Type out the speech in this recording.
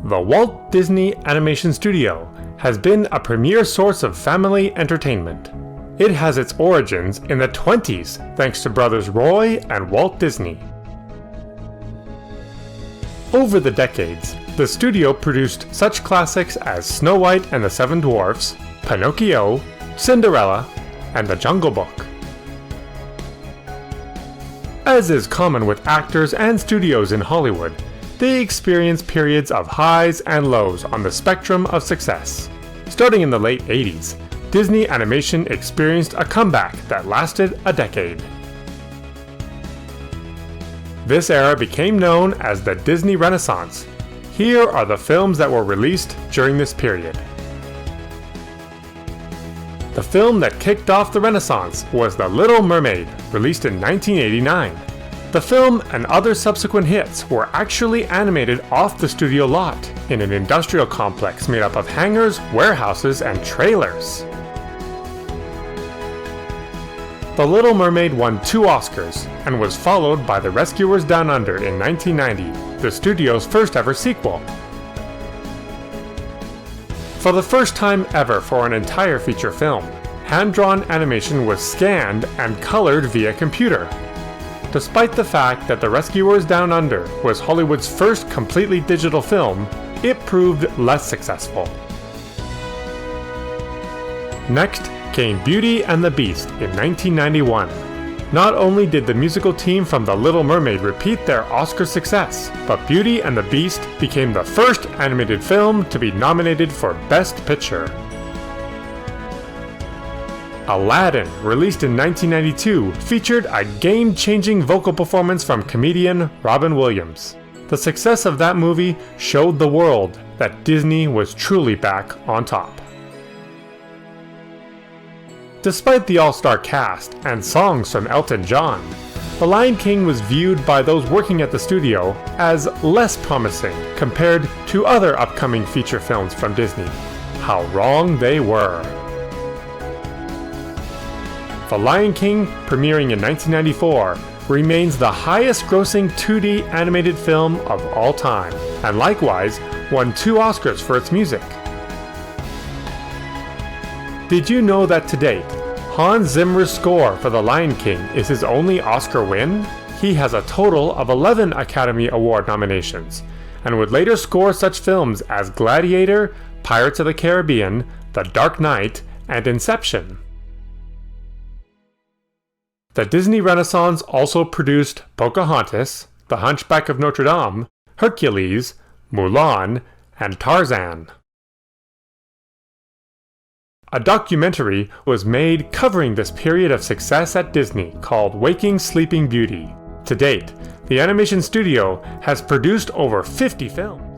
The Walt Disney Animation Studio has been a premier source of family entertainment. It has its origins in the 20s thanks to brothers Roy and Walt Disney. Over the decades, the studio produced such classics as Snow White and the Seven Dwarfs, Pinocchio, Cinderella, and The Jungle Book. As is common with actors and studios in Hollywood, they experience periods of highs and lows on the spectrum of success. Starting in the late 80s, Disney Animation experienced a comeback that lasted a decade. This era became known as the Disney Renaissance. Here are the films that were released during this period. The film that kicked off the Renaissance was The Little Mermaid, released in 1989. The film and other subsequent hits were actually animated off the studio lot in an industrial complex made up of hangars, warehouses, and trailers. The Little Mermaid won 2 Oscars and was followed by The Rescuers Down Under in 1990, the studio's first ever sequel. For the first time ever for an entire feature film, hand-drawn animation was scanned and colored via computer. Despite the fact that The Rescuers Down Under was Hollywood's first completely digital film, it proved less successful. Next came Beauty and the Beast in 1991. Not only did the musical team from The Little Mermaid repeat their Oscar success, but Beauty and the Beast became the first animated film to be nominated for Best Picture. Aladdin, released in 1992, featured a game-changing vocal performance from comedian Robin Williams. The success of that movie showed the world that Disney was truly back on top. Despite the all-star cast and songs from Elton John, The Lion King was viewed by those working at the studio as less promising compared to other upcoming feature films from Disney. How wrong they were. The Lion King, premiering in 1994, remains the highest-grossing 2D animated film of all time, and likewise won 2 Oscars for its music. Did you know that to date, Hans Zimmer's score for The Lion King is his only Oscar win? He has a total of 11 Academy Award nominations, and would later score such films as Gladiator, Pirates of the Caribbean, The Dark Knight, and Inception. The Disney Renaissance also produced Pocahontas, The Hunchback of Notre Dame, Hercules, Mulan, and Tarzan. A documentary was made covering this period of success at Disney called Waking Sleeping Beauty. To date, the animation studio has produced over 50 films.